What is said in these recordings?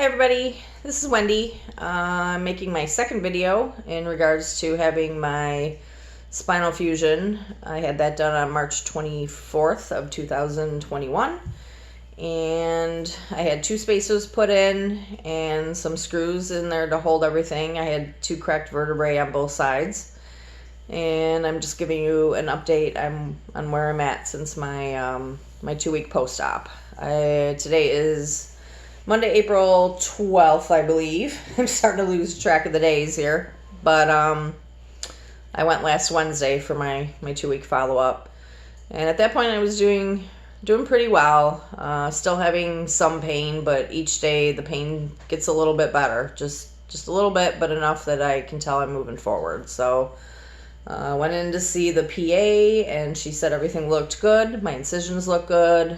Hi everybody, this is Wendy. I'm making my second video in regards to having my spinal fusion. I had that done on March 24th of 2021, and I had 2 spacers put in and some screws in there to hold everything. I had 2 cracked vertebrae on both sides, and I'm just giving you an update on where I'm at since my my 2-week post-op. Today is Monday, April 12th, I believe. I'm starting to lose track of the days here. But I went last Wednesday for my 2-week follow-up. And at that point I was doing pretty well. Still having some pain, but each day the pain gets a little bit better. Just a little bit, but enough that I can tell I'm moving forward. So I went in to see the PA, and she said everything looked good. My incisions look good.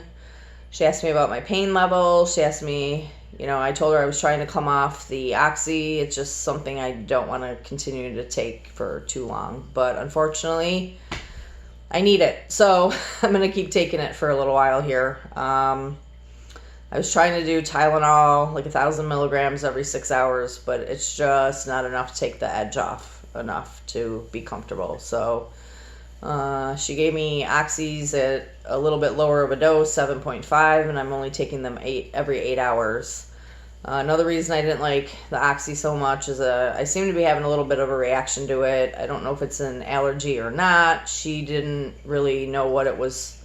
She asked me about my pain level. She asked me, I told her I was trying to come off the oxy. It's just something I don't want to continue to take for too long. But unfortunately, I need it. So I'm going to keep taking it for a little while here. I was trying to do Tylenol, like 1,000 milligrams every 6 hours, but it's just not enough to take the edge off enough to be comfortable. So she gave me oxys at a little bit lower of a dose, 7.5, and I'm only taking them every 8 hours. Another reason I didn't like the oxy so much is I seem to be having a little bit of a reaction to it. I don't know if it's an allergy or not. She didn't really know what was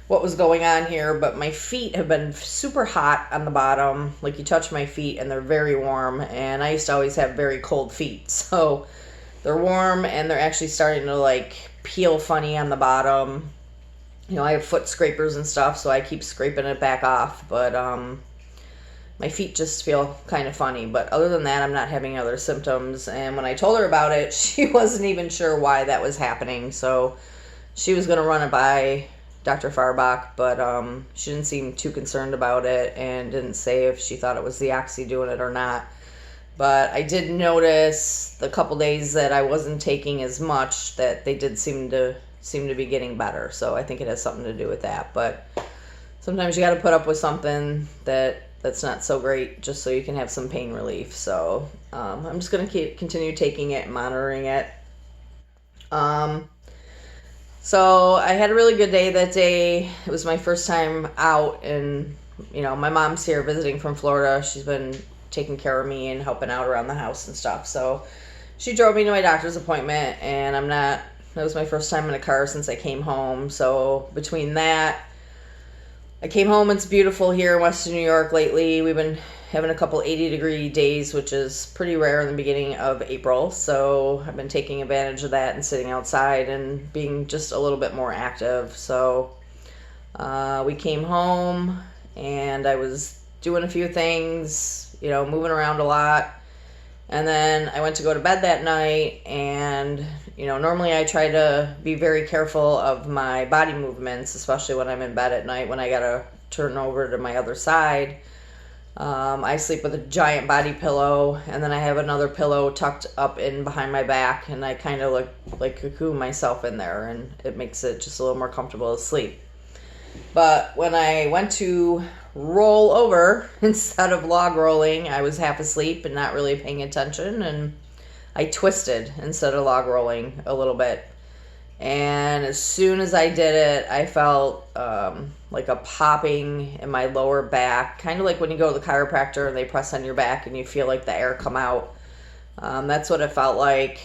going on here, but my feet have been super hot on the bottom. Like, you touch my feet and they're very warm, and I used to always have very cold feet. So they're warm, and they're actually starting to peel funny on the bottom. I have foot scrapers and stuff, so I keep scraping it back off, but my feet just feel kind of funny. But other than that, I'm not having other symptoms. And when I told her about it, she wasn't even sure why that was happening. So she was going to run it by Dr. Farbach, but she didn't seem too concerned about it and didn't say if she thought it was the oxy doing it or not. But I did notice the couple days that I wasn't taking as much that they did seem to be getting better. So I think it has something to do with that. But sometimes you got to put up with something that's not so great just so you can have some pain relief. So I'm just going to continue taking it and monitoring it. So I had a really good day that day. It was my first time out, and my mom's here visiting from Florida. She's been taking care of me and helping out around the house and stuff. So she drove me to my doctor's appointment, and that was my first time in a car since I came home. So between that, I came home. It's beautiful here in Western New York lately. We've been having a couple 80-degree days, which is pretty rare in the beginning of April. So I've been taking advantage of that and sitting outside and being just a little bit more active. So we came home, and I was doing a few things, moving around a lot. And then I went to go to bed that night, and normally I try to be very careful of my body movements, especially when I'm in bed at night when I gotta turn over to my other side. I sleep with a giant body pillow, and then I have another pillow tucked up in behind my back, and I kind of look like cocoon myself in there, and it makes it just a little more comfortable to sleep. But when I went to roll over instead of log rolling, I was half asleep and not really paying attention, and I twisted instead of log rolling a little bit. And as soon as I did it, I felt like a popping in my lower back, kind of like when you go to the chiropractor and they press on your back and you feel like the air come out. That's what it felt like.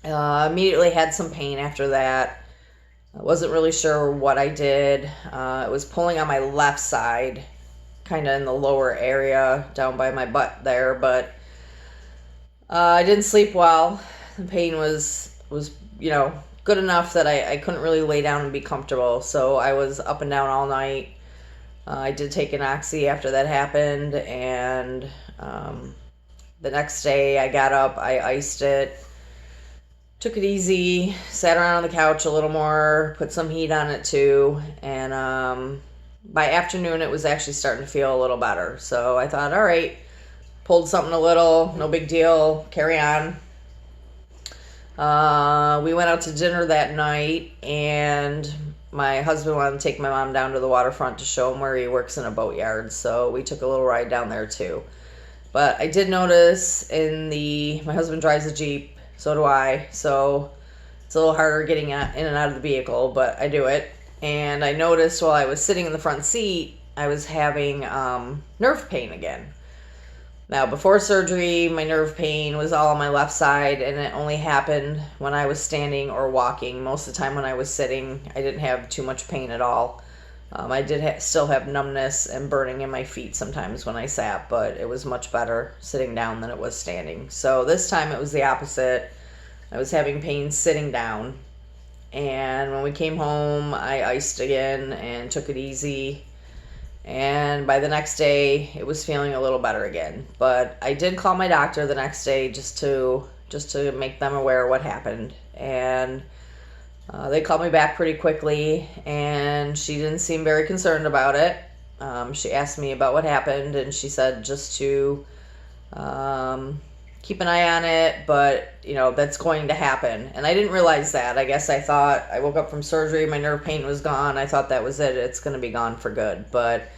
Immediately had some pain after that. I wasn't really sure what I did. It was pulling on my left side, kind of in the lower area, down by my butt there, but I didn't sleep well. The pain was good enough that I couldn't really lay down and be comfortable, so I was up and down all night. I did take an oxy after that happened, and the next day I got up, I iced it, took it easy, sat around on the couch a little more, put some heat on it too, and by afternoon it was actually starting to feel a little better. So I thought, all right, pulled something a little, no big deal, carry on. We went out to dinner that night, and my husband wanted to take my mom down to the waterfront to show him where he works in a boatyard, so we took a little ride down there too. But I did notice my husband drives a Jeep, so do I, so it's a little harder getting in and out of the vehicle, but I do it. And I noticed while I was sitting in the front seat, I was having nerve pain again. Now, before surgery, my nerve pain was all on my left side, and it only happened when I was standing or walking. Most of the time when I was sitting, I didn't have too much pain at all. I did still have numbness and burning in my feet sometimes when I sat, but it was much better sitting down than it was standing. So this time it was the opposite. I was having pain sitting down, and when we came home, I iced again and took it easy. And by the next day, it was feeling a little better again. But I did call my doctor the next day just to make them aware of what happened. And they called me back pretty quickly, and she didn't seem very concerned about it. She asked me about what happened, and she said just to keep an eye on it, but that's going to happen. And I didn't realize that. I guess I woke up from surgery, my nerve pain was gone. I thought that was it. It's going to be gone for good. But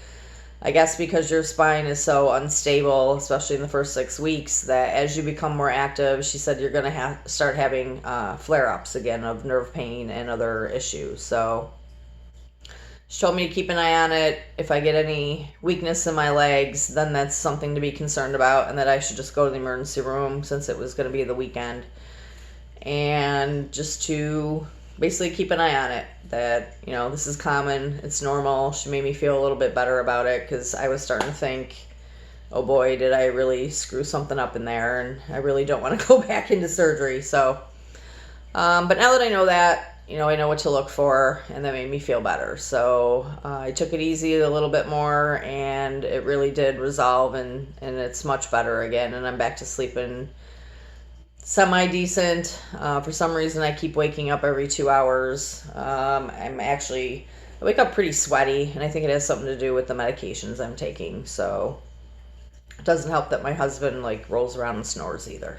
I guess because your spine is so unstable, especially in the first 6 weeks, that as you become more active, she said you're going to start having flare-ups again of nerve pain and other issues. So she told me to keep an eye on it. If I get any weakness in my legs, then that's something to be concerned about, and that I should just go to the emergency room since it was going to be the weekend. And just to basically keep an eye on it, that, this is common, it's normal. She made me feel a little bit better about it, because I was starting to think, oh boy, did I really screw something up in there, and I really don't want to go back into surgery. So, but now that I know that, I know what to look for, and that made me feel better. So I took it easy a little bit more, and it really did resolve, and it's much better again, and I'm back to sleeping semi-decent. For some reason, I keep waking up every 2 hours. I wake up pretty sweaty, and I think it has something to do with the medications I'm taking. So it doesn't help that my husband rolls around and snores either.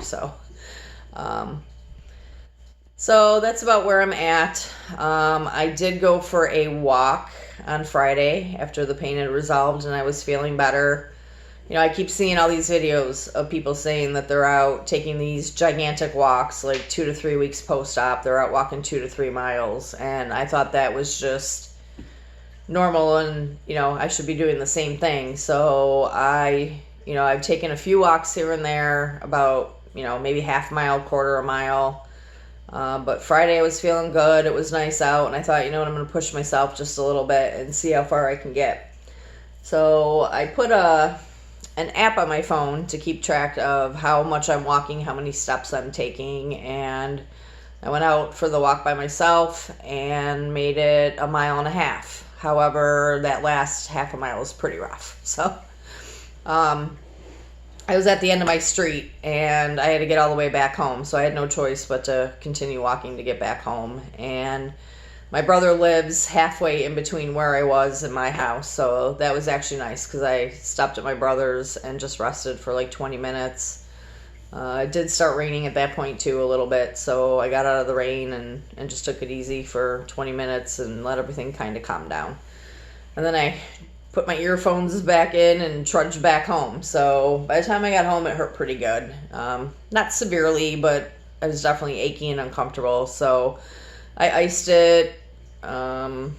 So that's about where I'm at. I did go for a walk on Friday after the pain had resolved and I was feeling better. I keep seeing all these videos of people saying that they're out taking these gigantic walks, 2 to 3 weeks post-op. They're out walking 2 to 3 miles. And I thought that was just normal, and, I should be doing the same thing. So I've taken a few walks here and there, about, maybe half a mile, quarter a mile. But Friday I was feeling good. It was nice out, and I thought, I'm going to push myself just a little bit and see how far I can get. So I put an app on my phone to keep track of how much I'm walking, how many steps I'm taking, and I went out for the walk by myself and made it 1.5 miles. However, that last half a mile was pretty rough. So I was at the end of my street, and I had to get all the way back home, so I had no choice but to continue walking to get back home. And my brother lives halfway in between where I was and my house, so that was actually nice, because I stopped at my brother's and just rested for 20 minutes. It did start raining at that point too, a little bit, so I got out of the rain and just took it easy for 20 minutes and let everything kind of calm down. And then I put my earphones back in and trudged back home. So by the time I got home, it hurt pretty good. Not severely, but I was definitely achy and uncomfortable. So I iced it, and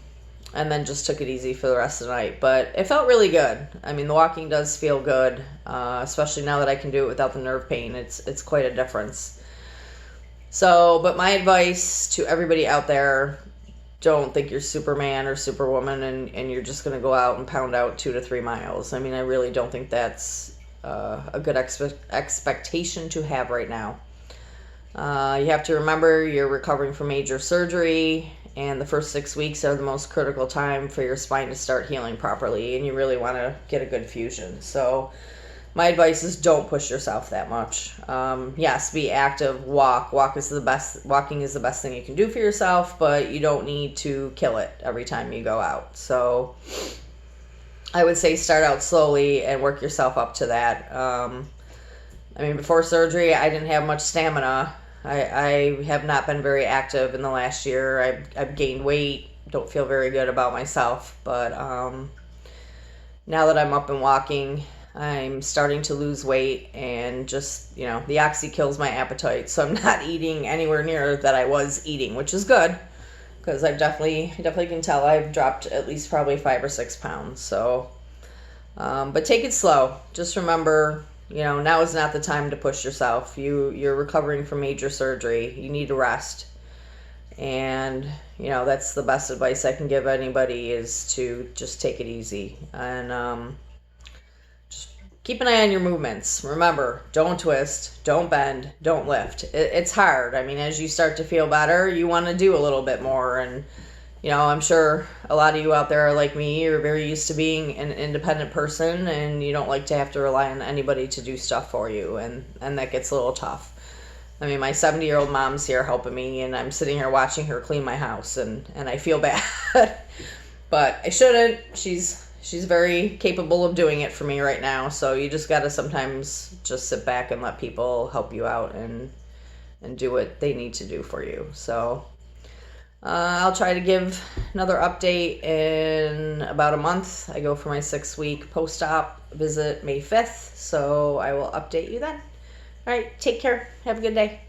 then just took it easy for the rest of the night. But it felt really good. I mean, the walking does feel good, especially now that I can do it without the nerve pain. It's quite a difference. So, but my advice to everybody out there, don't think you're Superman or Superwoman and you're just going to go out and pound out 2 to 3 miles. I mean, I really don't think that's a good expectation to have right now. You have to remember you're recovering from major surgery, and the first 6 weeks are the most critical time for your spine to start healing properly, and you really want to get a good fusion. So my advice is don't push yourself that much. Yes, be active, walking is the best thing you can do for yourself, but you don't need to kill it every time you go out. So I would say start out slowly and work yourself up to that. Before surgery, I didn't have much stamina. I have not been very active in the last year. I've gained weight don't feel very good about myself. But now that I'm up and walking, I'm starting to lose weight, and just, the Oxy kills my appetite. So I'm not eating anywhere near that I was eating, which is good, because I definitely can tell I've dropped at least probably 5 or 6 pounds. So, but take it slow. Just remember, now is not the time to push yourself. You're recovering from major surgery. You need to rest. And, that's the best advice I can give anybody, is to just take it easy. And just keep an eye on your movements. Remember, don't twist, don't bend, don't lift. It's hard. I mean, as you start to feel better, you want to do a little bit more. And, I'm sure a lot of you out there are like me. You're very used to being an independent person, and you don't like to have to rely on anybody to do stuff for you. And that gets a little tough. I mean, my 70-year-old mom's here helping me, and I'm sitting here watching her clean my house, and I feel bad. But I shouldn't. She's very capable of doing it for me right now. So you just got to sometimes just sit back and let people help you out and do what they need to do for you. So I'll try to give another update in about a month. I go for my 6-week post-op visit May 5th, so I will update you then. All right, take care. Have a good day.